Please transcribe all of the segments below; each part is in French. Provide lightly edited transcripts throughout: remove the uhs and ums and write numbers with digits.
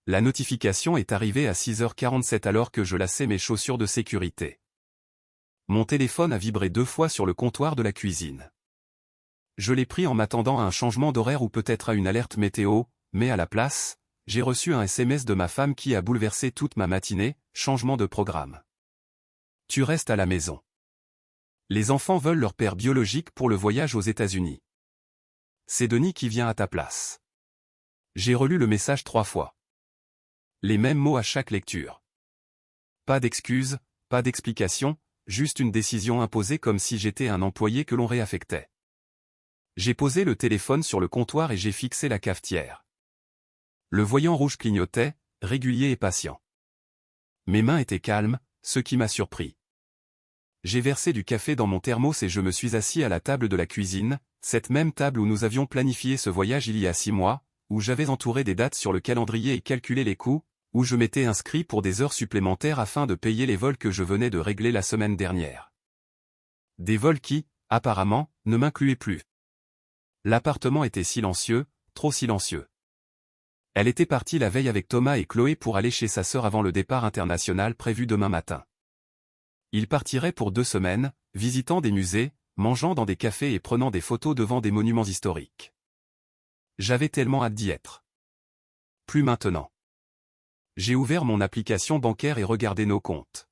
La notification est arrivée à 6h47 alors que je lassais mes chaussures de sécurité. Mon téléphone a vibré 2 fois sur le comptoir de la cuisine. Je l'ai pris en m'attendant à un changement d'horaire ou peut-être à une alerte météo, mais à la place, j'ai reçu un SMS de ma femme qui a bouleversé toute ma matinée, changement de programme. Tu restes à la maison. Les enfants veulent leur père biologique pour le voyage aux États-Unis. C'est Denis qui vient à ta place. J'ai relu le message 3 fois. Les mêmes mots à chaque lecture. Pas d'excuses, pas d'explications, juste une décision imposée comme si j'étais un employé que l'on réaffectait. J'ai posé le téléphone sur le comptoir et j'ai fixé la cafetière. Le voyant rouge clignotait, régulier et patient. Mes mains étaient calmes, ce qui m'a surpris. J'ai versé du café dans mon thermos et je me suis assis à la table de la cuisine, cette même table où nous avions planifié ce voyage il y a 6 mois, où j'avais entouré des dates sur le calendrier et calculé les coûts, où je m'étais inscrit pour des heures supplémentaires afin de payer les vols que je venais de régler la semaine dernière. Des vols qui, apparemment, ne m'incluaient plus. L'appartement était silencieux, trop silencieux. Elle était partie la veille avec Thomas et Chloé pour aller chez sa sœur avant le départ international prévu demain matin. Ils partiraient pour 2 semaines, visitant des musées, mangeant dans des cafés et prenant des photos devant des monuments historiques. J'avais tellement hâte d'y être. Plus maintenant. J'ai ouvert mon application bancaire et regardé nos comptes.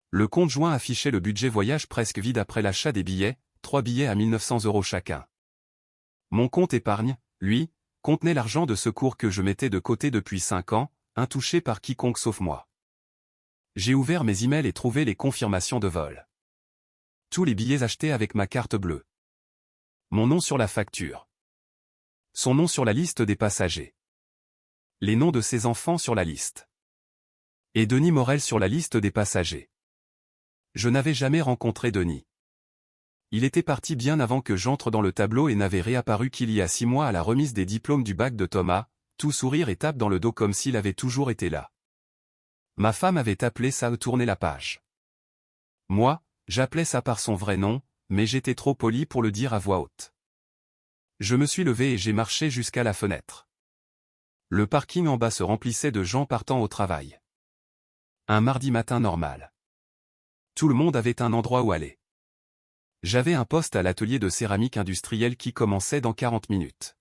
Le compte joint affichait le budget voyage presque vide après l'achat des billets, 3 billets à 1 900 € chacun. Mon compte épargne, lui, contenait l'argent de secours que je mettais de côté depuis 5 ans, intouché par quiconque sauf moi. J'ai ouvert mes emails et trouvé les confirmations de vol. Tous les billets achetés avec ma carte bleue. Mon nom sur la facture. Son nom sur la liste des passagers. Les noms de ses enfants sur la liste. Et Denis Morel sur la liste des passagers. Je n'avais jamais rencontré Denis. Il était parti bien avant que j'entre dans le tableau et n'avait réapparu qu'il y a 6 mois à la remise des diplômes du bac de Thomas, tout sourire et tape dans le dos comme s'il avait toujours été là. Ma femme avait appelé ça tourner la page. Moi, j'appelais ça par son vrai nom, mais j'étais trop poli pour le dire à voix haute. Je me suis levé et j'ai marché jusqu'à la fenêtre. Le parking en bas se remplissait de gens partant au travail. Un mardi matin normal. Tout le monde avait un endroit où aller. J'avais un poste à l'atelier de céramique industrielle qui commençait dans 40 minutes.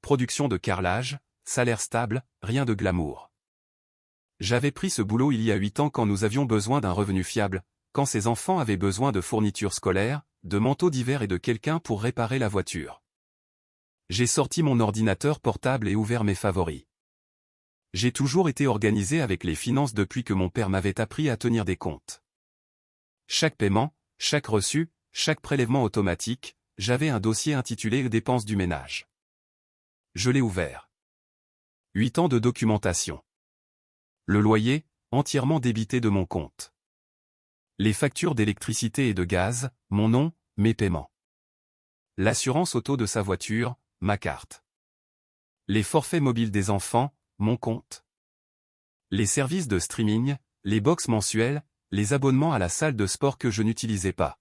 Production de carrelage, salaire stable, rien de glamour. J'avais pris ce boulot il y a 8 ans quand nous avions besoin d'un revenu fiable, quand ses enfants avaient besoin de fournitures scolaires, de manteaux d'hiver et de quelqu'un pour réparer la voiture. J'ai sorti mon ordinateur portable et ouvert mes favoris. J'ai toujours été organisé avec les finances depuis que mon père m'avait appris à tenir des comptes. Chaque paiement, chaque reçu, chaque prélèvement automatique, j'avais un dossier intitulé « Dépenses du ménage ». Je l'ai ouvert. 8 ans de documentation. Le loyer, entièrement débité de mon compte. Les factures d'électricité et de gaz, mon nom, mes paiements. L'assurance auto de sa voiture, ma carte. Les forfaits mobiles des enfants, mon compte. Les services de streaming, les box mensuelles, les abonnements à la salle de sport que je n'utilisais pas.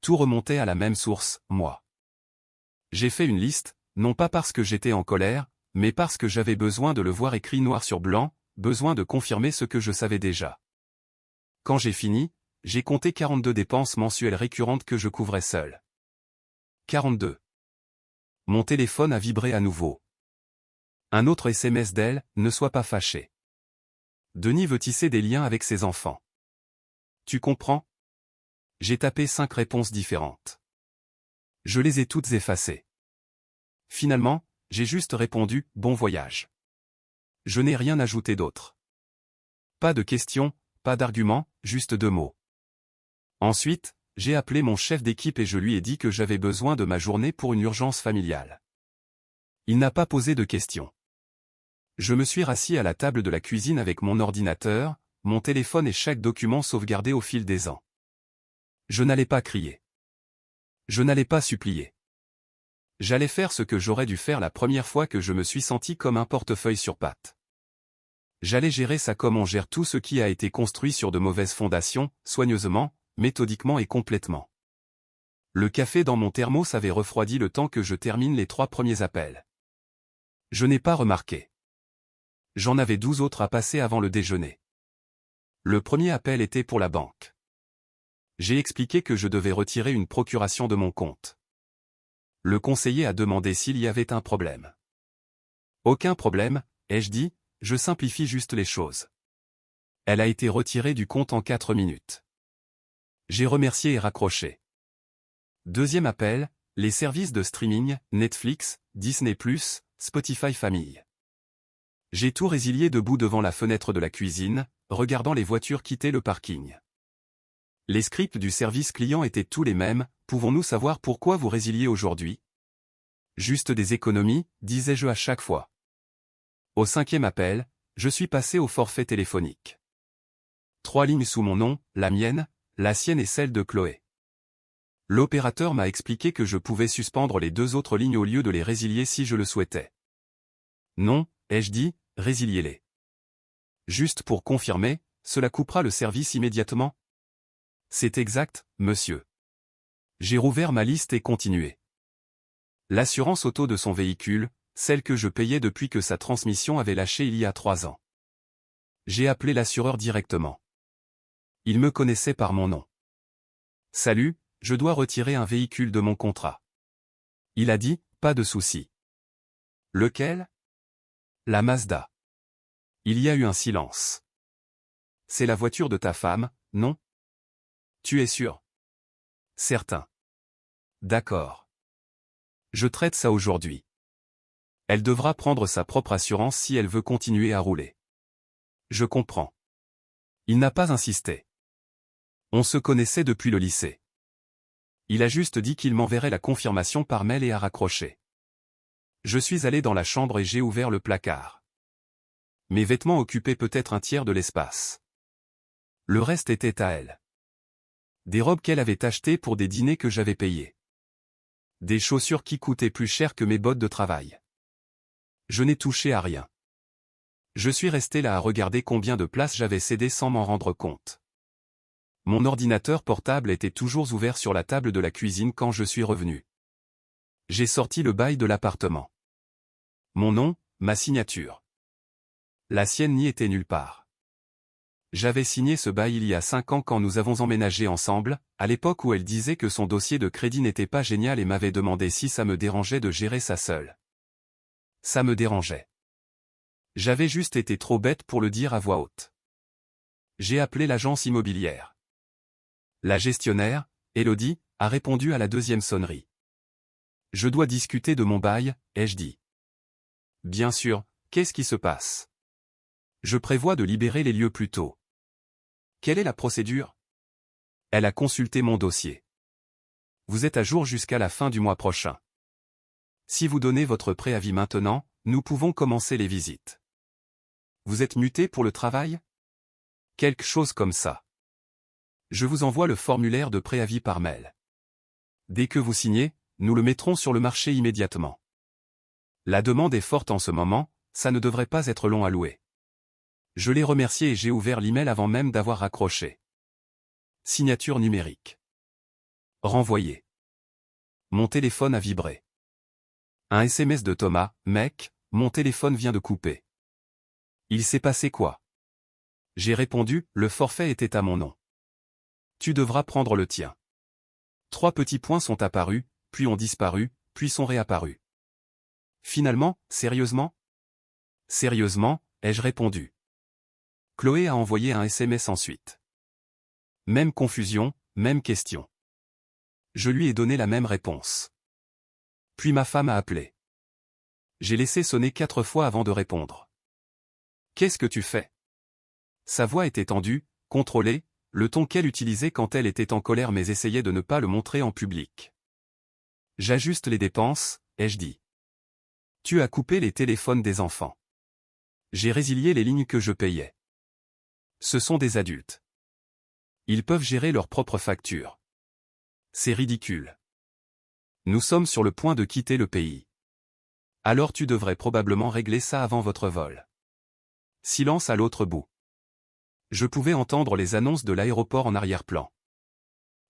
Tout remontait à la même source, moi. J'ai fait une liste, non pas parce que j'étais en colère, mais parce que j'avais besoin de le voir écrit noir sur blanc, besoin de confirmer ce que je savais déjà. Quand j'ai fini, j'ai compté 42 dépenses mensuelles récurrentes que je couvrais seul. 42. Mon téléphone a vibré à nouveau. Un autre SMS d'elle, ne sois pas fâché. Denis veut tisser des liens avec ses enfants. Tu comprends? J'ai tapé 5 réponses différentes. Je les ai toutes effacées. Finalement, j'ai juste répondu « Bon voyage ». Je n'ai rien ajouté d'autre. Pas de questions, pas d'arguments, juste 2 mots. Ensuite, j'ai appelé mon chef d'équipe et je lui ai dit que j'avais besoin de ma journée pour une urgence familiale. Il n'a pas posé de questions. Je me suis rassis à la table de la cuisine avec mon ordinateur, mon téléphone et chaque document sauvegardé au fil des ans. Je n'allais pas crier. Je n'allais pas supplier. J'allais faire ce que j'aurais dû faire la première fois que je me suis senti comme un portefeuille sur pattes. J'allais gérer ça comme on gère tout ce qui a été construit sur de mauvaises fondations, soigneusement, méthodiquement et complètement. Le café dans mon thermos avait refroidi le temps que je termine les 3 premiers appels. Je n'ai pas remarqué. J'en avais 12 autres à passer avant le déjeuner. Le premier appel était pour la banque. J'ai expliqué que je devais retirer une procuration de mon compte. Le conseiller a demandé s'il y avait un problème. Aucun problème, ai-je dit, je simplifie juste les choses. Elle a été retirée du compte en 4 minutes. J'ai remercié et raccroché. Deuxième appel, les services de streaming, Netflix, Disney+, Spotify Famille. J'ai tout résilié debout devant la fenêtre de la cuisine, regardant les voitures quitter le parking. Les scripts du service client étaient tous les mêmes, pouvons-nous savoir pourquoi vous résiliez aujourd'hui? Juste des économies, disais-je à chaque fois. Au 5e appel, je suis passé au forfait téléphonique. 3 lignes sous mon nom, la mienne, la sienne et celle de Chloé. L'opérateur m'a expliqué que je pouvais suspendre les 2 autres lignes au lieu de les résilier si je le souhaitais. Non, ai-je dit, résiliez-les. Juste pour confirmer, cela coupera le service immédiatement? C'est exact, monsieur. J'ai rouvert ma liste et continué. L'assurance auto de son véhicule, celle que je payais depuis que sa transmission avait lâché il y a 3 ans. J'ai appelé l'assureur directement. Il me connaissait par mon nom. Salut, je dois retirer un véhicule de mon contrat. Il a dit, pas de souci. Lequel? La Mazda. Il y a eu un silence. C'est la voiture de ta femme, non? Tu es sûr? Certain. D'accord. Je traite ça aujourd'hui. Elle devra prendre sa propre assurance si elle veut continuer à rouler. Je comprends. Il n'a pas insisté. On se connaissait depuis le lycée. Il a juste dit qu'il m'enverrait la confirmation par mail et a raccroché. Je suis allé dans la chambre et j'ai ouvert le placard. Mes vêtements occupaient peut-être un tiers de l'espace. Le reste était à elle. Des robes qu'elle avait achetées pour des dîners que j'avais payés. Des chaussures qui coûtaient plus cher que mes bottes de travail. Je n'ai touché à rien. Je suis resté là à regarder combien de place j'avais cédé sans m'en rendre compte. Mon ordinateur portable était toujours ouvert sur la table de la cuisine quand je suis revenu. J'ai sorti le bail de l'appartement. Mon nom, ma signature. La sienne n'y était nulle part. J'avais signé ce bail il y a 5 ans quand nous avons emménagé ensemble, à l'époque où elle disait que son dossier de crédit n'était pas génial et m'avait demandé si ça me dérangeait de gérer ça seule. Ça me dérangeait. J'avais juste été trop bête pour le dire à voix haute. J'ai appelé l'agence immobilière. La gestionnaire, Elodie, a répondu à la 2e sonnerie. Je dois discuter de mon bail, ai-je dit. Bien sûr, qu'est-ce qui se passe? Je prévois de libérer les lieux plus tôt. Quelle est la procédure? Elle a consulté mon dossier. Vous êtes à jour jusqu'à la fin du mois prochain. Si vous donnez votre préavis maintenant, nous pouvons commencer les visites. Vous êtes muté pour le travail? Quelque chose comme ça. Je vous envoie le formulaire de préavis par mail. Dès que vous signez, nous le mettrons sur le marché immédiatement. La demande est forte en ce moment, ça ne devrait pas être long à louer. Je l'ai remercié et j'ai ouvert l'email avant même d'avoir raccroché. Signature numérique. Renvoyé. Mon téléphone a vibré. Un SMS de Thomas, mec, mon téléphone vient de couper. Il s'est passé quoi? J'ai répondu, le forfait était à mon nom. Tu devras prendre le tien. 3 petits points sont apparus, puis ont disparu, puis sont réapparus. Finalement, sérieusement? Sérieusement, ai-je répondu. Chloé a envoyé un SMS ensuite. Même confusion, même question. Je lui ai donné la même réponse. Puis ma femme a appelé. J'ai laissé sonner 4 fois avant de répondre. Qu'est-ce que tu fais? Sa voix était tendue, contrôlée, le ton qu'elle utilisait quand elle était en colère mais essayait de ne pas le montrer en public. J'ajuste les dépenses, ai-je dit. Tu as coupé les téléphones des enfants. J'ai résilié les lignes que je payais. Ce sont des adultes. Ils peuvent gérer leurs propres factures. C'est ridicule. Nous sommes sur le point de quitter le pays. Alors tu devrais probablement régler ça avant votre vol. Silence à l'autre bout. Je pouvais entendre les annonces de l'aéroport en arrière-plan.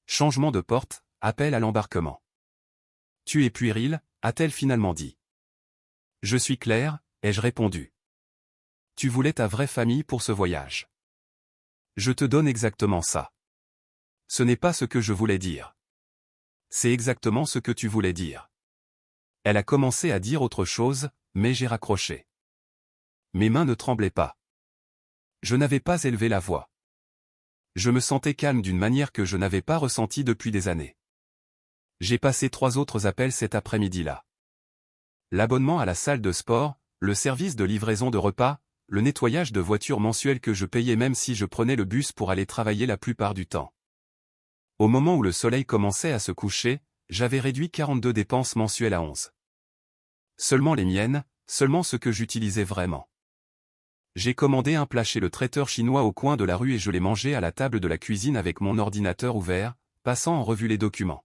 Changement de porte, appel à l'embarquement. Tu es puéril, a-t-elle finalement dit. Je suis clair, ai-je répondu. Tu voulais ta vraie famille pour ce voyage. Je te donne exactement ça. Ce n'est pas ce que je voulais dire. C'est exactement ce que tu voulais dire. Elle a commencé à dire autre chose, mais j'ai raccroché. Mes mains ne tremblaient pas. Je n'avais pas élevé la voix. Je me sentais calme d'une manière que je n'avais pas ressentie depuis des années. J'ai passé 3 autres appels cet après-midi-là. L'abonnement à la salle de sport, le service de livraison de repas, le nettoyage de voitures mensuel que je payais même si je prenais le bus pour aller travailler la plupart du temps. Au moment où le soleil commençait à se coucher, j'avais réduit 42 dépenses mensuelles à 11. Seulement les miennes, seulement ce que j'utilisais vraiment. J'ai commandé un plat chez le traiteur chinois au coin de la rue et je l'ai mangé à la table de la cuisine avec mon ordinateur ouvert, passant en revue les documents.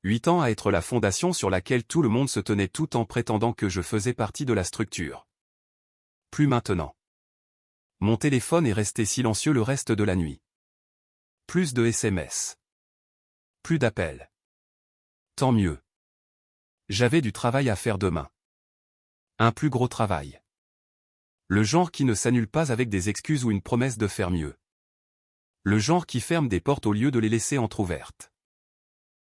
8 ans à être la fondation sur laquelle tout le monde se tenait tout en prétendant que je faisais partie de la structure. Plus maintenant. Mon téléphone est resté silencieux le reste de la nuit. Plus de SMS. Plus d'appels. Tant mieux. J'avais du travail à faire demain. Un plus gros travail. Le genre qui ne s'annule pas avec des excuses ou une promesse de faire mieux. Le genre qui ferme des portes au lieu de les laisser entr'ouvertes.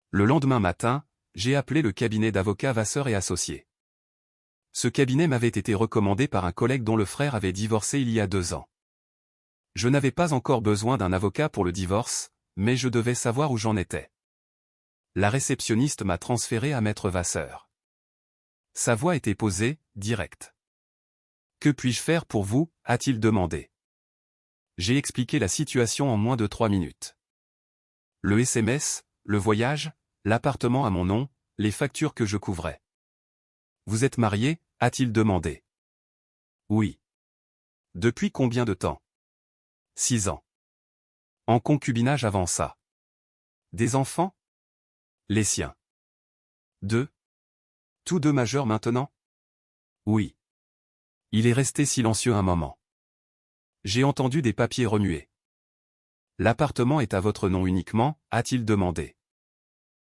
Le lendemain matin, j'ai appelé le cabinet d'avocats Vasseur et Associés. Ce cabinet m'avait été recommandé par un collègue dont le frère avait divorcé il y a 2 ans. Je n'avais pas encore besoin d'un avocat pour le divorce, mais je devais savoir où j'en étais. La réceptionniste m'a transféré à Maître Vasseur. Sa voix était posée, directe. « Que puis-je faire pour vous ?» a-t-il demandé. J'ai expliqué la situation en moins de 3 minutes. Le SMS, le voyage, l'appartement à mon nom, les factures que je couvrais. « Vous êtes marié ?» a-t-il demandé. Oui. Depuis combien de temps? 6 ans. En concubinage avant ça. Des enfants? Les siens. 2. Tous 2 majeurs maintenant? Oui. Il est resté silencieux un moment. J'ai entendu des papiers remuer. L'appartement est à votre nom uniquement, a-t-il demandé.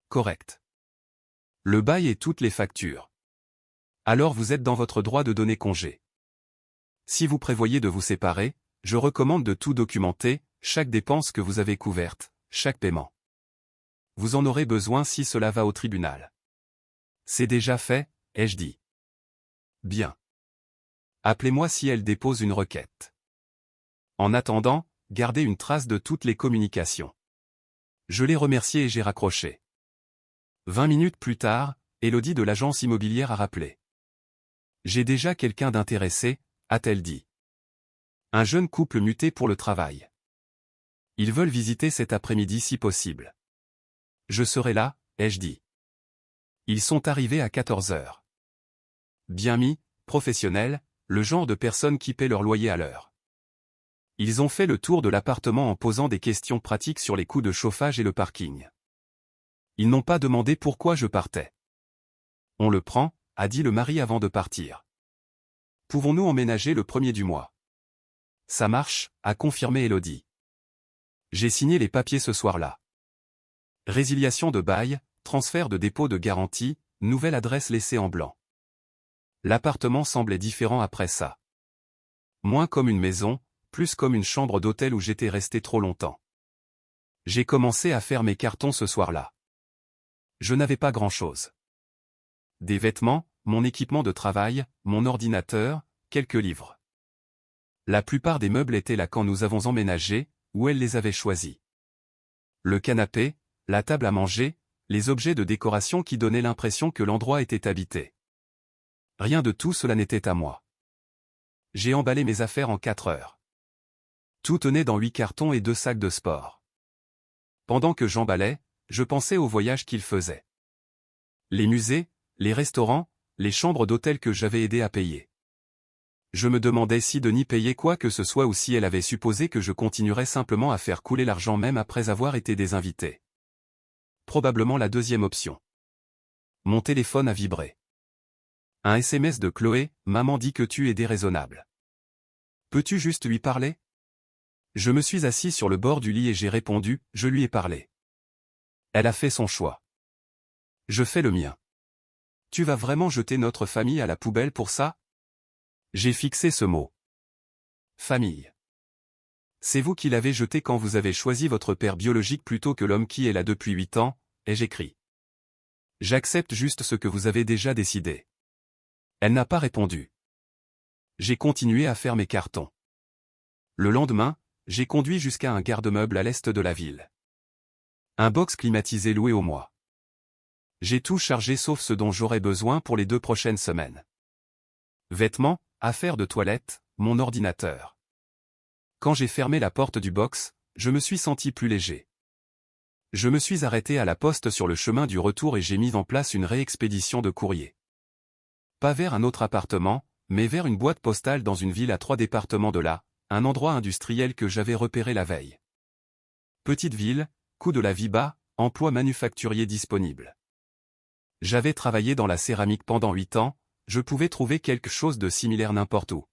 Correct. Le bail et toutes les factures. Alors vous êtes dans votre droit de donner congé. Si vous prévoyez de vous séparer, je recommande de tout documenter, chaque dépense que vous avez couverte, chaque paiement. Vous en aurez besoin si cela va au tribunal. C'est déjà fait, ai-je dit. Bien. Appelez-moi si elle dépose une requête. En attendant, gardez une trace de toutes les communications. Je l'ai remercié et j'ai raccroché. 20 minutes plus tard, Élodie de l'agence immobilière a rappelé. J'ai déjà quelqu'un d'intéressé, a-t-elle dit. Un jeune couple muté pour le travail. Ils veulent visiter cet après-midi si possible. Je serai là, ai-je dit. Ils sont arrivés à 14 heures. Bien mis, professionnels, le genre de personnes qui paient leur loyer à l'heure. Ils ont fait le tour de l'appartement en posant des questions pratiques sur les coûts de chauffage et le parking. Ils n'ont pas demandé pourquoi je partais. On le prend, a dit le mari avant de partir. Pouvons-nous emménager le 1er du mois? Ça marche, a confirmé Élodie. J'ai signé les papiers ce soir-là. Résiliation de bail, transfert de dépôt de garantie, nouvelle adresse laissée en blanc. L'appartement semblait différent après ça. Moins comme une maison, plus comme une chambre d'hôtel où j'étais resté trop longtemps. J'ai commencé à faire mes cartons ce soir-là. Je n'avais pas grand-chose. Des vêtements, mon équipement de travail, mon ordinateur, quelques livres. La plupart des meubles étaient là quand nous avons emménagé, où elle les avait choisis. Le canapé, la table à manger, les objets de décoration qui donnaient l'impression que l'endroit était habité. Rien de tout cela n'était à moi. J'ai emballé mes affaires en 4 heures. Tout tenait dans 8 cartons et 2 sacs de sport. Pendant que j'emballais, je pensais au voyage qu'il faisait. Les musées, les restaurants, les chambres d'hôtel que j'avais aidé à payer. Je me demandais si Denis payait quoi que ce soit ou si elle avait supposé que je continuerais simplement à faire couler l'argent même après avoir été désinvité. Probablement la deuxième option. Mon téléphone a vibré. Un SMS de Chloé, maman dit que tu es déraisonnable. Peux-tu juste lui parler? Je me suis assis sur le bord du lit et j'ai répondu, je lui ai parlé. Elle a fait son choix. Je fais le mien. Tu vas vraiment jeter notre famille à la poubelle pour ça? J'ai fixé ce mot. Famille. C'est vous qui l'avez jeté quand vous avez choisi votre père biologique plutôt que l'homme qui est là depuis 8 ans, ai-je écrit. J'accepte juste ce que vous avez déjà décidé. Elle n'a pas répondu. J'ai continué à faire mes cartons. Le lendemain, j'ai conduit jusqu'à un garde-meuble à l'est de la ville. Un box climatisé loué au mois. J'ai tout chargé sauf ce dont j'aurais besoin pour les 2 prochaines semaines. Vêtements, affaires de toilette, mon ordinateur. Quand j'ai fermé la porte du box, je me suis senti plus léger. Je me suis arrêté à la poste sur le chemin du retour et j'ai mis en place une réexpédition de courrier. Pas vers un autre appartement, mais vers une boîte postale dans une ville à 3 départements de là, un endroit industriel que j'avais repéré la veille. Petite ville, coût de la vie bas, emploi manufacturier disponible. J'avais travaillé dans la céramique pendant 8 ans, je pouvais trouver quelque chose de similaire n'importe où.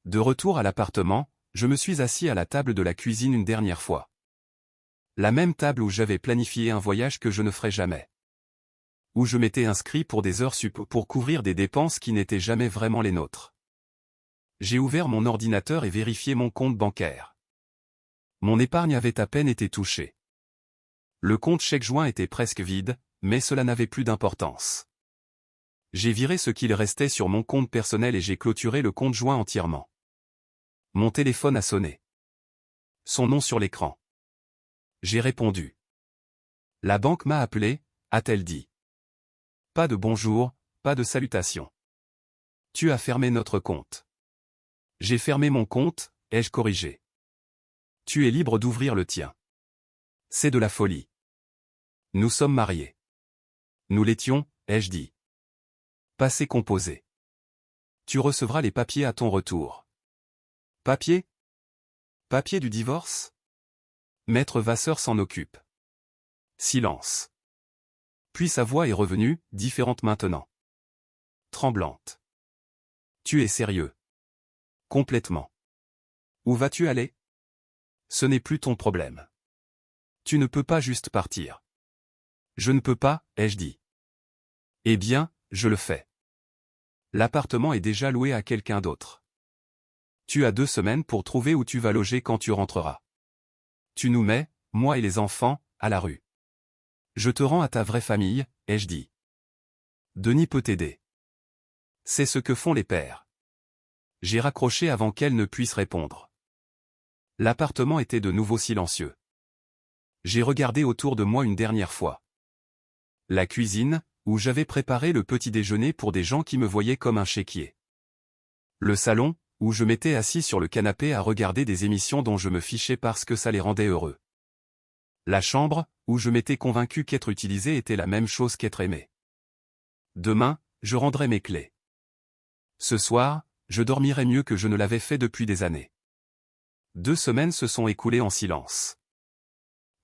De retour à l'appartement, je me suis assis à la table de la cuisine une dernière fois. La même table où j'avais planifié un voyage que je ne ferais jamais. Où je m'étais inscrit pour des heures sup pour couvrir des dépenses qui n'étaient jamais vraiment les nôtres. J'ai ouvert mon ordinateur et vérifié mon compte bancaire. Mon épargne avait à peine été touchée. Le compte chèque joint était presque vide, mais cela n'avait plus d'importance. J'ai viré ce qu'il restait sur mon compte personnel et j'ai clôturé le compte joint entièrement. Mon téléphone a sonné. Son nom sur l'écran. J'ai répondu. La banque m'a appelé, a-t-elle dit. Pas de bonjour, pas de salutation. Tu as fermé notre compte. J'ai fermé mon compte, ai-je corrigé. Tu es libre d'ouvrir le tien. C'est de la folie. Nous sommes mariés. Nous l'étions, ai-je dit. Passé composé. Tu recevras les papiers à ton retour. Papiers? Papiers du divorce? Maître Vasseur s'en occupe. Silence. Puis sa voix est revenue, différente maintenant. Tremblante. Tu es sérieux? Complètement. Où vas-tu aller? Ce n'est plus ton problème. Tu ne peux pas juste partir. Je ne peux pas, ai-je dit. Eh bien, je le fais. L'appartement est déjà loué à quelqu'un d'autre. Tu as 2 semaines pour trouver où tu vas loger quand tu rentreras. Tu nous mets, moi et les enfants, à la rue. Je te rends à ta vraie famille, ai-je dit. Denis peut t'aider. C'est ce que font les pères. J'ai raccroché avant qu'elle ne puisse répondre. L'appartement était de nouveau silencieux. J'ai regardé autour de moi une dernière fois. La cuisine, où j'avais préparé le petit déjeuner pour des gens qui me voyaient comme un chéquier. Le salon, où je m'étais assis sur le canapé à regarder des émissions dont je me fichais parce que ça les rendait heureux. La chambre, où je m'étais convaincu qu'être utilisé était la même chose qu'être aimé. Demain, je rendrai mes clés. Ce soir, je dormirai mieux que je ne l'avais fait depuis des années. 2 semaines se sont écoulées en silence.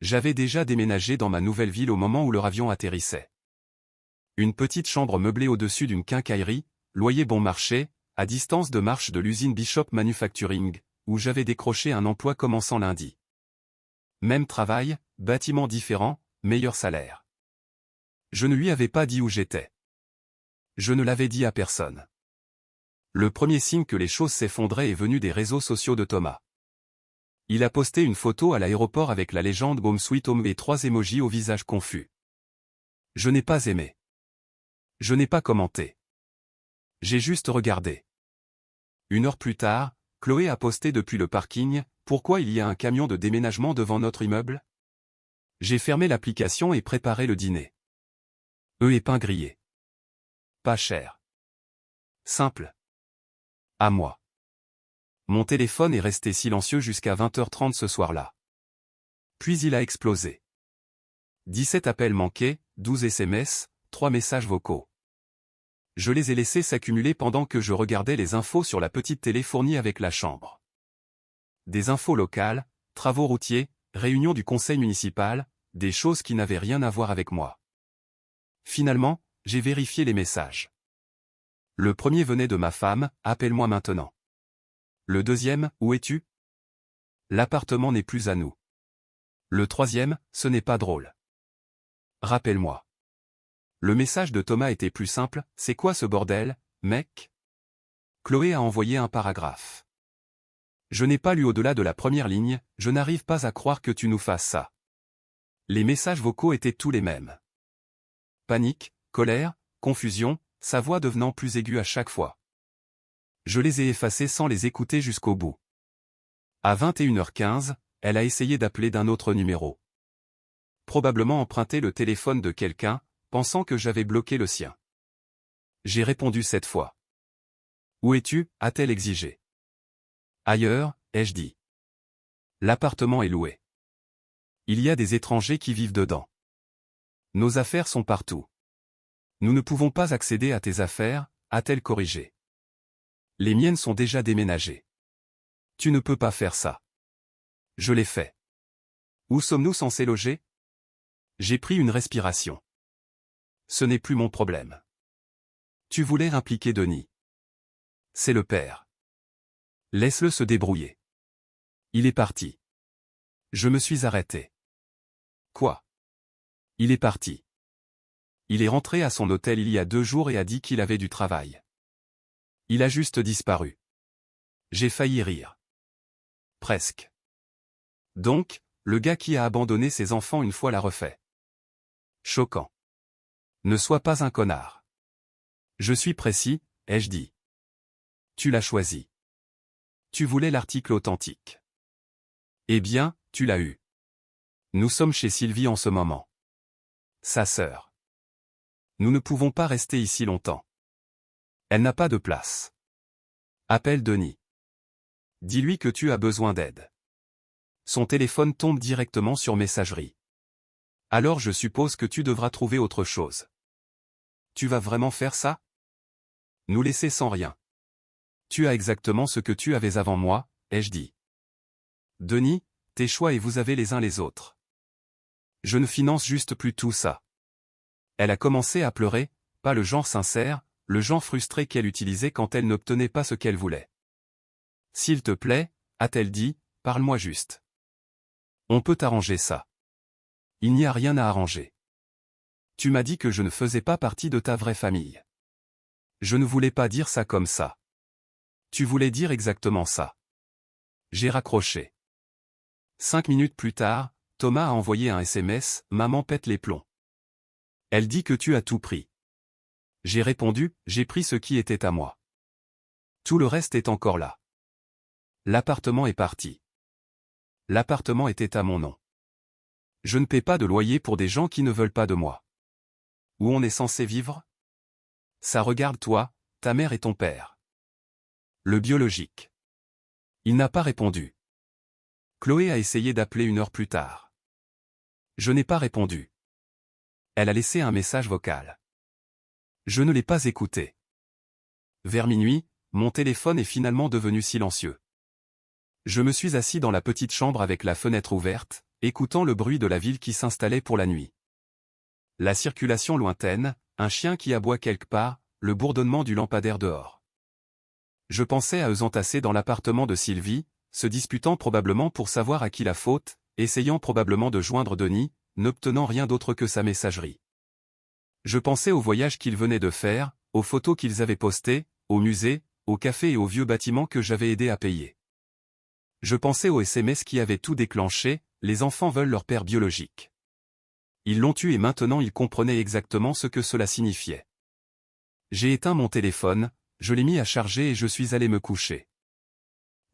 J'avais déjà déménagé dans ma nouvelle ville au moment où leur avion atterrissait. Une petite chambre meublée au-dessus d'une quincaillerie, loyer bon marché, à distance de marche de l'usine Bishop Manufacturing, où j'avais décroché un emploi commençant lundi. Même travail, bâtiment différent, meilleur salaire. Je ne lui avais pas dit où j'étais. Je ne l'avais dit à personne. Le premier signe que les choses s'effondraient est venu des réseaux sociaux de Thomas. Il a posté une photo à l'aéroport avec la légende Home Sweet Home et 3 émojis au visage confus. Je n'ai pas aimé. Je n'ai pas commenté. J'ai juste regardé. 1 heure plus tard, Chloé a posté depuis le parking, pourquoi il y a un camion de déménagement devant notre immeuble? J'ai fermé l'application et préparé le dîner. Œufs et pain grillé. Pas cher. Simple. À moi. Mon téléphone est resté silencieux jusqu'à 20h30 ce soir-là. Puis il a explosé. 17 appels manqués, 12 SMS, 3 messages vocaux. Je les ai laissés s'accumuler pendant que je regardais les infos sur la petite télé fournie avec la chambre. Des infos locales, travaux routiers, réunion du conseil municipal, des choses qui n'avaient rien à voir avec moi. Finalement, j'ai vérifié les messages. Le premier venait de ma femme, appelle-moi maintenant. Le deuxième, où es-tu? L'appartement n'est plus à nous. Le troisième, ce n'est pas drôle. Rappelle-moi. Le message de Thomas était plus simple, c'est quoi ce bordel, mec? Chloé a envoyé un paragraphe. Je n'ai pas lu au-delà de la première ligne, je n'arrive pas à croire que tu nous fasses ça. Les messages vocaux étaient tous les mêmes. Panique, colère, confusion, sa voix devenant plus aiguë à chaque fois. Je les ai effacés sans les écouter jusqu'au bout. À 21h15, elle a essayé d'appeler d'un autre numéro. Probablement emprunté le téléphone de quelqu'un, pensant que j'avais bloqué le sien. J'ai répondu cette fois. Où es-tu, a-t-elle exigé. Ailleurs, ai-je dit. L'appartement est loué. Il y a des étrangers qui vivent dedans. Nos affaires sont partout. Nous ne pouvons pas accéder à tes affaires, a-t-elle corrigé. Les miennes sont déjà déménagées. Tu ne peux pas faire ça. Je l'ai fait. Où sommes-nous censés loger? J'ai pris une respiration. Ce n'est plus mon problème. Tu voulais impliquer Denis. C'est le père. Laisse-le se débrouiller. Il est parti. Je me suis arrêté. Quoi? Il est parti. Il est rentré à son hôtel il y a 2 jours et a dit qu'il avait du travail. Il a juste disparu. J'ai failli rire. Presque. Donc, le gars qui a abandonné ses enfants une fois l'a refait. Choquant. Ne sois pas un connard. Je suis précis, ai-je dit. Tu l'as choisi. Tu voulais l'article authentique. Eh bien, tu l'as eu. Nous sommes chez Sylvie en ce moment. Sa sœur. Nous ne pouvons pas rester ici longtemps. Elle n'a pas de place. Appelle Denis. Dis-lui que tu as besoin d'aide. Son téléphone tombe directement sur messagerie. Alors je suppose que tu devras trouver autre chose. Tu vas vraiment faire ça? Nous laisser sans rien. Tu as exactement ce que tu avais avant moi, ai-je dit. Denis, tes choix et vous avez les uns les autres. Je ne finance juste plus tout ça. Elle a commencé à pleurer, pas le genre sincère, le genre frustré qu'elle utilisait quand elle n'obtenait pas ce qu'elle voulait. S'il te plaît, a-t-elle dit, parle-moi juste. On peut arranger ça. Il n'y a rien à arranger. Tu m'as dit que je ne faisais pas partie de ta vraie famille. Je ne voulais pas dire ça comme ça. Tu voulais dire exactement ça. J'ai raccroché. 5 minutes plus tard, Thomas a envoyé un SMS, maman pète les plombs. Elle dit que tu as tout pris. J'ai répondu, j'ai pris ce qui était à moi. Tout le reste est encore là. L'appartement est parti. L'appartement était à mon nom. Je ne paie pas de loyer pour des gens qui ne veulent pas de moi. Où on est censé vivre? Ça regarde toi, ta mère et ton père. Le biologique. Il n'a pas répondu. Chloé a essayé d'appeler 1 heure plus tard. Je n'ai pas répondu. Elle a laissé un message vocal. Je ne l'ai pas écouté. Vers minuit, mon téléphone est finalement devenu silencieux. Je me suis assis dans la petite chambre avec la fenêtre ouverte, écoutant le bruit de la ville qui s'installait pour la nuit. La circulation lointaine, un chien qui aboie quelque part, le bourdonnement du lampadaire dehors. Je pensais à eux entassés dans l'appartement de Sylvie, se disputant probablement pour savoir à qui la faute, essayant probablement de joindre Denis, n'obtenant rien d'autre que sa messagerie. Je pensais au voyage qu'ils venaient de faire, aux photos qu'ils avaient postées, au musée, au café et au vieux bâtiment que j'avais aidé à payer. Je pensais au SMS qui avait tout déclenché, les enfants veulent leur père biologique. Ils l'ont eu et maintenant ils comprenaient exactement ce que cela signifiait. J'ai éteint mon téléphone, je l'ai mis à charger et je suis allé me coucher.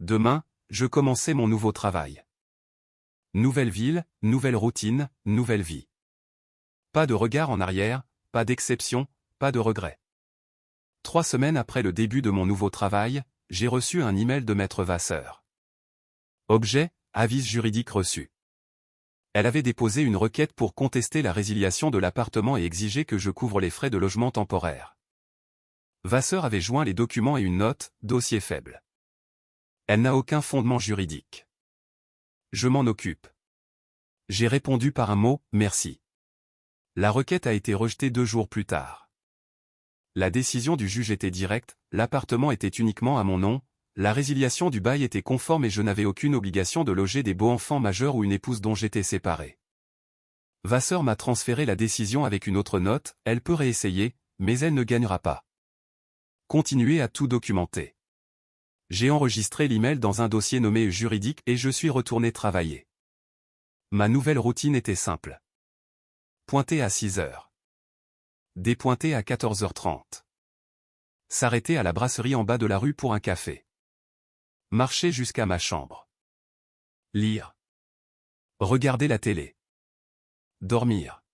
Demain, je commençais mon nouveau travail. Nouvelle ville, nouvelle routine, nouvelle vie. Pas de regard en arrière, pas d'exception, pas de regret. 3 semaines après le début de mon nouveau travail, j'ai reçu un email de Maître Vasseur. Objet, avis juridique reçu. Elle avait déposé une requête pour contester la résiliation de l'appartement et exiger que je couvre les frais de logement temporaire. Vasseur avait joint les documents et une note, dossier faible. Elle n'a aucun fondement juridique. Je m'en occupe. J'ai répondu par un mot, merci. La requête a été rejetée 2 jours plus tard. La décision du juge était directe, l'appartement était uniquement à mon nom, la résiliation du bail était conforme et je n'avais aucune obligation de loger des beaux-enfants majeurs ou une épouse dont j'étais séparé. Vasseur m'a transféré la décision avec une autre note, elle peut réessayer, mais elle ne gagnera pas. Continuez à tout documenter. J'ai enregistré l'email dans un dossier nommé juridique et je suis retourné travailler. Ma nouvelle routine était simple. Pointer à 6 heures. Dépointer à 14h30. S'arrêter à la brasserie en bas de la rue pour un café. Marcher jusqu'à ma chambre. Lire. Regarder la télé. Dormir.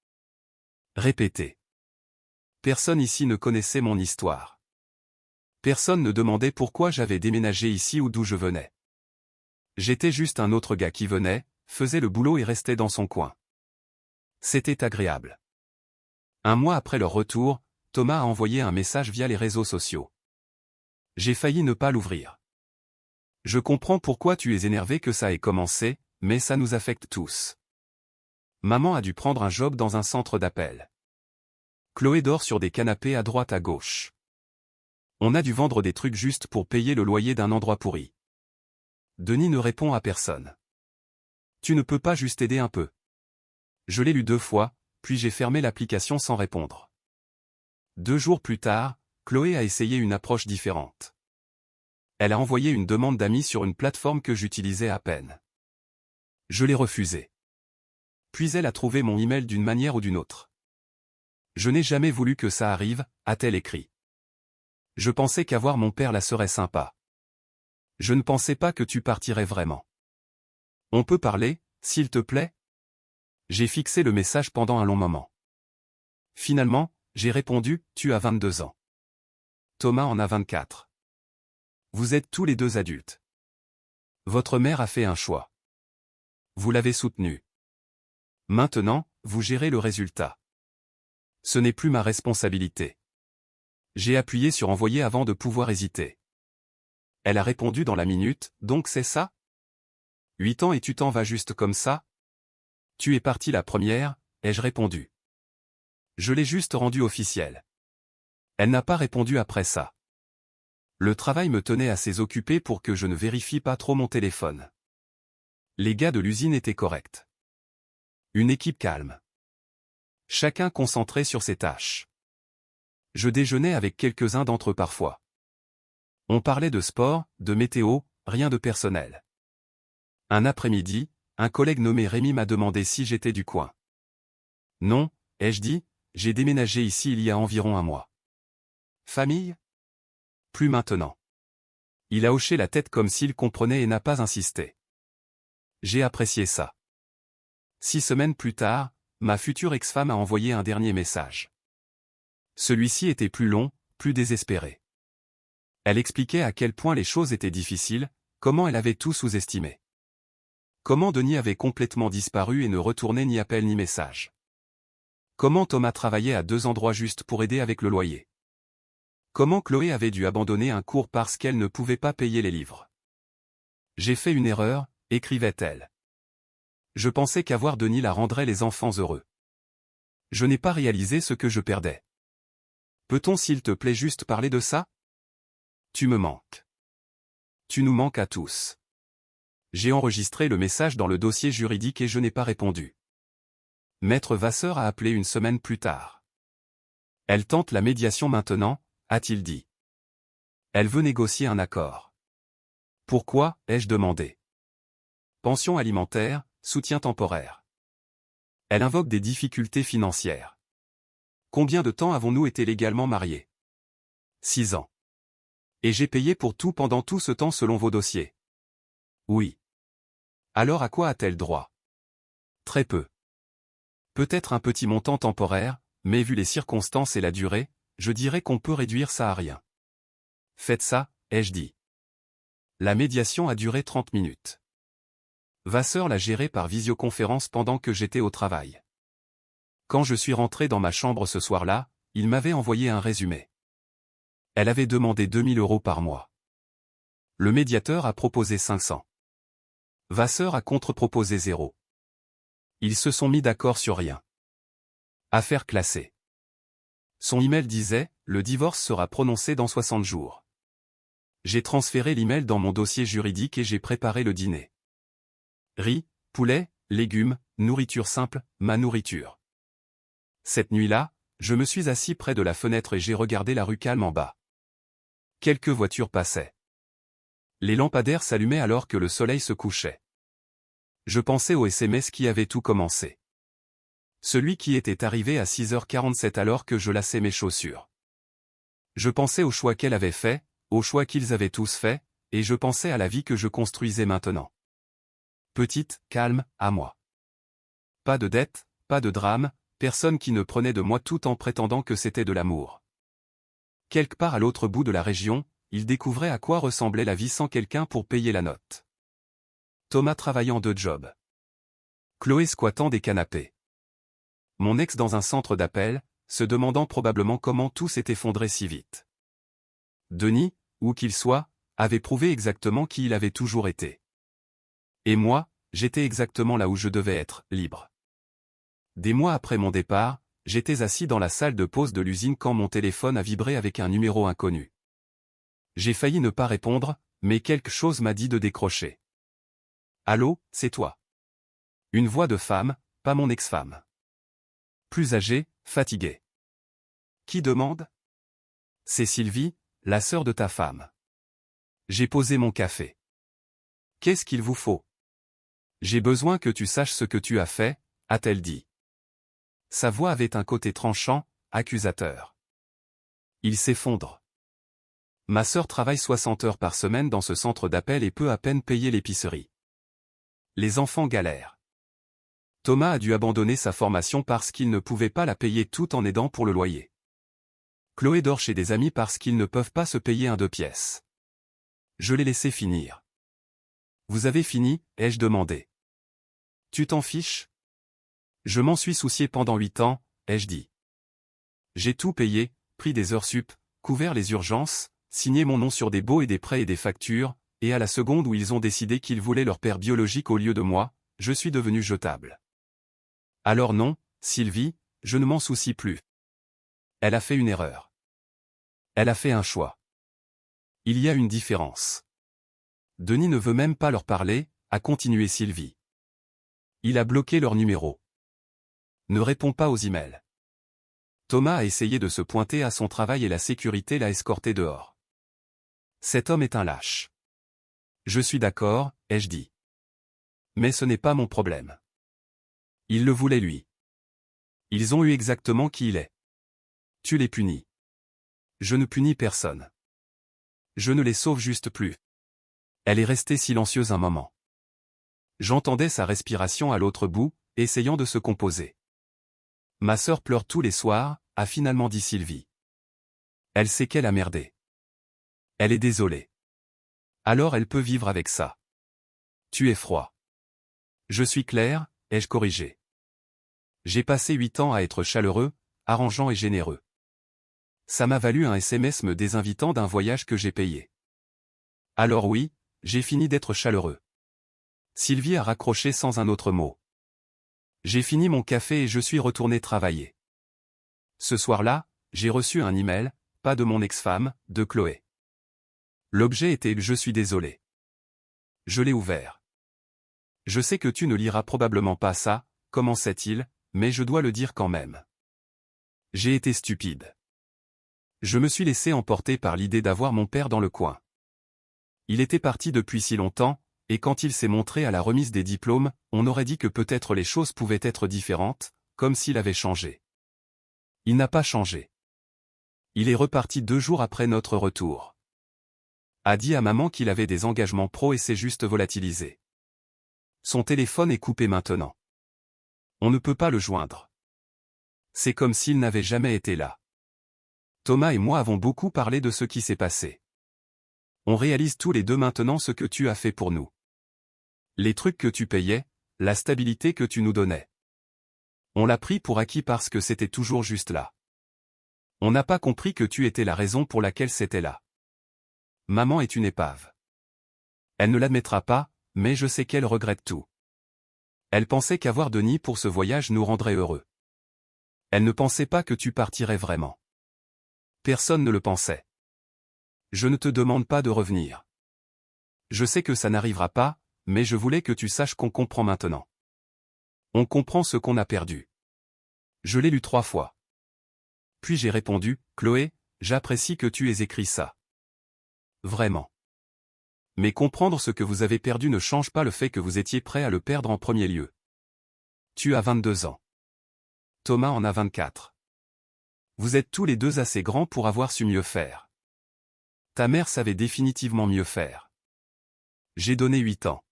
Répéter. Personne ici ne connaissait mon histoire. Personne ne demandait pourquoi j'avais déménagé ici ou d'où je venais. J'étais juste un autre gars qui venait, faisait le boulot et restait dans son coin. C'était agréable. Un mois après leur retour, Thomas a envoyé un message via les réseaux sociaux. J'ai failli ne pas l'ouvrir. Je comprends pourquoi tu es énervé que ça ait commencé, mais ça nous affecte tous. Maman a dû prendre un job dans un centre d'appel. Chloé dort sur des canapés à droite à gauche. On a dû vendre des trucs juste pour payer le loyer d'un endroit pourri. Denis ne répond à personne. Tu ne peux pas juste aider un peu. Je l'ai lu 2 fois, puis j'ai fermé l'application sans répondre. 2 jours plus tard, Chloé a essayé une approche différente. Elle a envoyé une demande d'amis sur une plateforme que j'utilisais à peine. Je l'ai refusée. Puis elle a trouvé mon email d'une manière ou d'une autre. Je n'ai jamais voulu que ça arrive, a-t-elle écrit. Je pensais qu'avoir mon père là serait sympa. Je ne pensais pas que tu partirais vraiment. On peut parler, s'il te plaît? J'ai fixé le message pendant un long moment. Finalement, j'ai répondu, tu as 22 ans. Thomas en a 24. Vous êtes tous les deux adultes. Votre mère a fait un choix. Vous l'avez soutenu. Maintenant, vous gérez le résultat. Ce n'est plus ma responsabilité. J'ai appuyé sur envoyer avant de pouvoir hésiter. Elle a répondu dans la minute, donc c'est ça? 8 ans et tu t'en vas juste comme ça? Tu es partie la première, ai-je répondu. Je l'ai juste rendu officiel. Elle n'a pas répondu après ça. Le travail me tenait assez occupé pour que je ne vérifie pas trop mon téléphone. Les gars de l'usine étaient corrects. Une équipe calme. Chacun concentré sur ses tâches. Je déjeunais avec quelques-uns d'entre eux parfois. On parlait de sport, de météo, rien de personnel. Un après-midi, un collègue nommé Rémi m'a demandé si j'étais du coin. Non, ai-je dit, j'ai déménagé ici il y a environ un mois. Famille? Plus maintenant. Il a hoché la tête comme s'il comprenait et n'a pas insisté. J'ai apprécié ça. 6 semaines plus tard, ma future ex-femme a envoyé un dernier message. Celui-ci était plus long, plus désespéré. Elle expliquait à quel point les choses étaient difficiles, comment elle avait tout sous-estimé. Comment Denis avait complètement disparu et ne retournait ni appel ni message. Comment Thomas travaillait à 2 endroits juste pour aider avec le loyer. Comment Chloé avait dû abandonner un cours parce qu'elle ne pouvait pas payer les livres. J'ai fait une erreur, écrivait-elle. Je pensais qu'avoir Denis la rendrait les enfants heureux. Je n'ai pas réalisé ce que je perdais. Peut-on s'il te plaît juste parler de ça? Tu me manques. Tu nous manques à tous. J'ai enregistré le message dans le dossier juridique et je n'ai pas répondu. Maître Vasseur a appelé une semaine plus tard. Elle tente la médiation maintenant, a-t-il dit. Elle veut négocier un accord. Pourquoi, ai-je demandé. Pension alimentaire, soutien temporaire. Elle invoque des difficultés financières. Combien de temps avons-nous été légalement mariés? 6 ans. Et j'ai payé pour tout pendant tout ce temps selon vos dossiers. Oui. Alors à quoi a-t-elle droit? Très peu. Peut-être un petit montant temporaire, mais vu les circonstances et la durée, je dirais qu'on peut réduire ça à rien. Faites ça, ai-je dit. La médiation a duré 30 minutes. Vasseur l'a gérée par visioconférence pendant que j'étais au travail. Quand je suis rentré dans ma chambre ce soir-là, il m'avait envoyé un résumé. Elle avait demandé 2000 € par mois. Le médiateur a proposé 500. Vasseur a contre-proposé 0. Ils se sont mis d'accord sur rien. Affaire classée. Son email disait, le divorce sera prononcé dans 60 jours. J'ai transféré l'email dans mon dossier juridique et j'ai préparé le dîner. Riz, poulet, légumes, nourriture simple, ma nourriture. Cette nuit-là, je me suis assis près de la fenêtre et j'ai regardé la rue calme en bas. Quelques voitures passaient. Les lampadaires s'allumaient alors que le soleil se couchait. Je pensais au SMS qui avait tout commencé. Celui qui était arrivé à 6h47 alors que je lassais mes chaussures. Je pensais au choix qu'elle avait fait, au choix qu'ils avaient tous fait, et je pensais à la vie que je construisais maintenant. Petite, calme, à moi. Pas de dette, pas de drame, personne qui ne prenait de moi tout en prétendant que c'était de l'amour. Quelque part à l'autre bout de la région, il découvrait à quoi ressemblait la vie sans quelqu'un pour payer la note. Thomas travaillant 2 jobs. Chloé squattant des canapés. Mon ex dans un centre d'appel, se demandant probablement comment tout s'est effondré si vite. Denis, où qu'il soit, avait prouvé exactement qui il avait toujours été. Et moi, j'étais exactement là où je devais être, libre. Des mois après mon départ, j'étais assis dans la salle de pause de l'usine quand mon téléphone a vibré avec un numéro inconnu. J'ai failli ne pas répondre, mais quelque chose m'a dit de décrocher. Allô, c'est toi. Une voix de femme, pas mon ex-femme. Plus âgée, fatiguée. Qui demande? C'est Sylvie, la sœur de ta femme. J'ai posé mon café. Qu'est-ce qu'il vous faut? J'ai besoin que tu saches ce que tu as fait, a-t-elle dit. Sa voix avait un côté tranchant, accusateur. Il s'effondre. Ma sœur travaille 60 heures par semaine dans ce centre d'appel et peut à peine payer l'épicerie. Les enfants galèrent. Thomas a dû abandonner sa formation parce qu'il ne pouvait pas la payer tout en aidant pour le loyer. Chloé dort chez des amis parce qu'ils ne peuvent pas se payer un 2 pièces. Je l'ai laissé finir. Vous avez fini, ai-je demandé. Tu t'en fiches? Je m'en suis soucié pendant 8 ans, ai-je dit. J'ai tout payé, pris des heures sup, couvert les urgences, signé mon nom sur des baux et des prêts et des factures, et à la seconde où ils ont décidé qu'ils voulaient leur père biologique au lieu de moi, je suis devenu jetable. Alors non, Sylvie, je ne m'en soucie plus. Elle a fait une erreur. Elle a fait un choix. Il y a une différence. Denis ne veut même pas leur parler, a continué Sylvie. Il a bloqué leur numéro. Ne répond pas aux emails. Thomas a essayé de se pointer à son travail et la sécurité l'a escorté dehors. Cet homme est un lâche. Je suis d'accord, ai-je dit. Mais ce n'est pas mon problème. Il le voulait lui. Ils ont eu exactement qui il est. Tu les punis. Je ne punis personne. Je ne les sauve juste plus. Elle est restée silencieuse un moment. J'entendais sa respiration à l'autre bout, essayant de se composer. Ma sœur pleure tous les soirs, a finalement dit Sylvie. Elle sait qu'elle a merdé. Elle est désolée. Alors elle peut vivre avec ça. Tu es froid. Je suis clair, ai-je corrigé. J'ai passé 8 ans à être chaleureux, arrangeant et généreux. Ça m'a valu un SMS me désinvitant d'un voyage que j'ai payé. Alors oui, j'ai fini d'être chaleureux. Sylvie a raccroché sans un autre mot. J'ai fini mon café et je suis retourné travailler. Ce soir-là, j'ai reçu un email, pas de mon ex-femme, de Chloé. L'objet était « Je suis désolé ». Je l'ai ouvert. Je sais que tu ne liras probablement pas ça, commençait-il, mais je dois le dire quand même. J'ai été stupide. Je me suis laissé emporter par l'idée d'avoir mon père dans le coin. Il était parti depuis si longtemps, et quand il s'est montré à la remise des diplômes, on aurait dit que peut-être les choses pouvaient être différentes, comme s'il avait changé. Il n'a pas changé. Il est reparti 2 jours après notre retour. A dit à maman qu'il avait des engagements pro et s'est juste volatilisé. Son téléphone est coupé maintenant. On ne peut pas le joindre. C'est comme s'il n'avait jamais été là. Thomas et moi avons beaucoup parlé de ce qui s'est passé. On réalise tous les deux maintenant ce que tu as fait pour nous. Les trucs que tu payais, la stabilité que tu nous donnais. On l'a pris pour acquis parce que c'était toujours juste là. On n'a pas compris que tu étais la raison pour laquelle c'était là. Maman est une épave. Elle ne l'admettra pas, mais je sais qu'elle regrette tout. Elle pensait qu'avoir Denis pour ce voyage nous rendrait heureux. Elle ne pensait pas que tu partirais vraiment. Personne ne le pensait. Je ne te demande pas de revenir. Je sais que ça n'arrivera pas, mais je voulais que tu saches qu'on comprend maintenant. On comprend ce qu'on a perdu. Je l'ai lu 3 fois. Puis j'ai répondu, Chloé, j'apprécie que tu aies écrit ça. Vraiment. Mais comprendre ce que vous avez perdu ne change pas le fait que vous étiez prêt à le perdre en premier lieu. Tu as 22 ans. Thomas en a 24. Vous êtes tous les deux assez grands pour avoir su mieux faire. Ta mère savait définitivement mieux faire. J'ai donné 8 ans.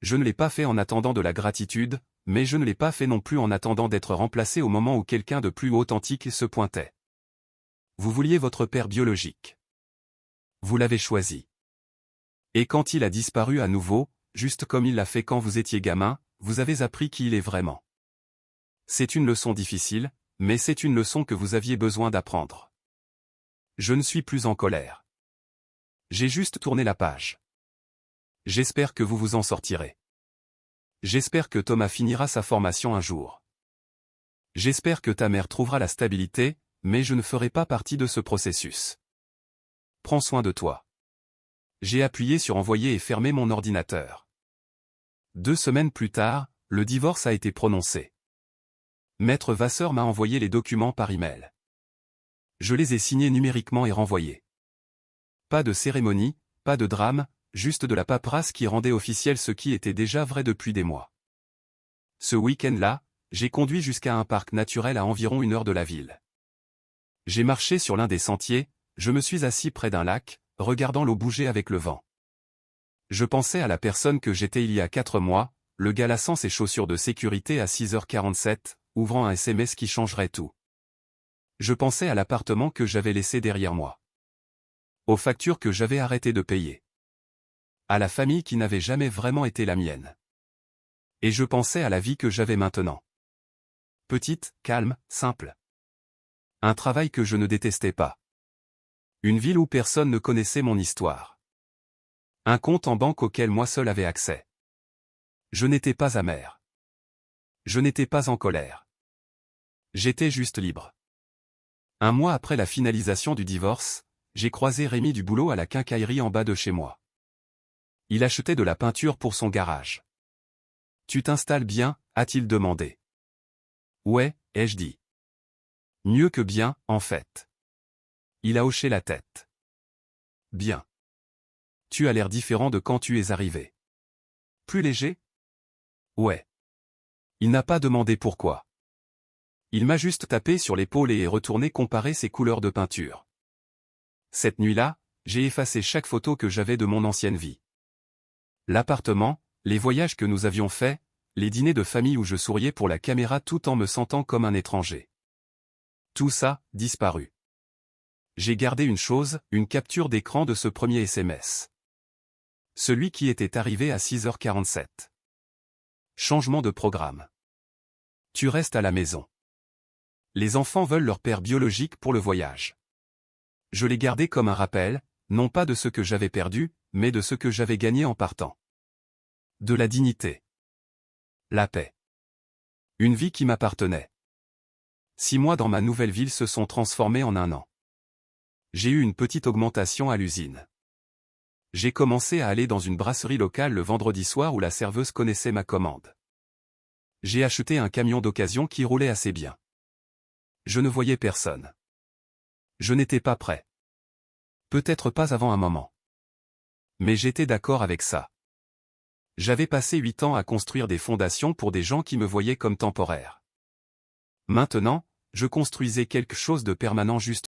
Je ne l'ai pas fait en attendant de la gratitude, mais je ne l'ai pas fait non plus en attendant d'être remplacé au moment où quelqu'un de plus authentique se pointait. Vous vouliez votre père biologique. Vous l'avez choisi. Et quand il a disparu à nouveau, juste comme il l'a fait quand vous étiez gamin, vous avez appris qui il est vraiment. C'est une leçon difficile, mais c'est une leçon que vous aviez besoin d'apprendre. Je ne suis plus en colère. J'ai juste tourné la page. J'espère que vous vous en sortirez. J'espère que Thomas finira sa formation un jour. J'espère que ta mère trouvera la stabilité, mais je ne ferai pas partie de ce processus. Prends soin de toi. J'ai appuyé sur envoyer et fermé mon ordinateur. 2 semaines plus tard, le divorce a été prononcé. Maître Vasseur m'a envoyé les documents par email. Je les ai signés numériquement et renvoyés. Pas de cérémonie, pas de drame, juste de la paperasse qui rendait officiel ce qui était déjà vrai depuis des mois. Ce week-end-là, j'ai conduit jusqu'à un parc naturel à environ 1 heure de la ville. J'ai marché sur l'un des sentiers, je me suis assis près d'un lac, regardant l'eau bouger avec le vent. Je pensais à la personne que j'étais il y a 4 mois, le gars lassant ses chaussures de sécurité à 6h47, ouvrant un SMS qui changerait tout. Je pensais à l'appartement que j'avais laissé derrière moi. Aux factures que j'avais arrêté de payer. À la famille qui n'avait jamais vraiment été la mienne. Et je pensais à la vie que j'avais maintenant. Petite, calme, simple. Un travail que je ne détestais pas. Une ville où personne ne connaissait mon histoire. Un compte en banque auquel moi seul avais accès. Je n'étais pas amer. Je n'étais pas en colère. J'étais juste libre. 1 mois après la finalisation du divorce, j'ai croisé Rémi du boulot à la quincaillerie en bas de chez moi. Il achetait de la peinture pour son garage. « Tu t'installes bien ?» a-t-il demandé. « Ouais », ai-je dit. « Mieux que bien, en fait. » Il a hoché la tête. « Bien. Tu as l'air différent de quand tu es arrivé. » « Plus léger ? » ?»« Ouais. » Il n'a pas demandé pourquoi. Il m'a juste tapé sur l'épaule et est retourné comparer ses couleurs de peinture. Cette nuit-là, j'ai effacé chaque photo que j'avais de mon ancienne vie. L'appartement, les voyages que nous avions faits, les dîners de famille où je souriais pour la caméra tout en me sentant comme un étranger. Tout ça, disparu. J'ai gardé une chose, une capture d'écran de ce premier SMS. Celui qui était arrivé à 6h47. Changement de programme. Tu restes à la maison. Les enfants veulent leur père biologique pour le voyage. Je l'ai gardé comme un rappel, non pas de ce que j'avais perdu, mais de ce que j'avais gagné en partant. De la dignité. La paix. Une vie qui m'appartenait. 6 mois dans ma nouvelle ville se sont transformés en 1 an. J'ai eu une petite augmentation à l'usine. J'ai commencé à aller dans une brasserie locale le vendredi soir où la serveuse connaissait ma commande. J'ai acheté un camion d'occasion qui roulait assez bien. Je ne voyais personne. Je n'étais pas prêt. Peut-être pas avant un moment. Mais j'étais d'accord avec ça. J'avais passé 8 ans à construire des fondations pour des gens qui me voyaient comme temporaire. Maintenant, je construisais quelque chose de permanent juste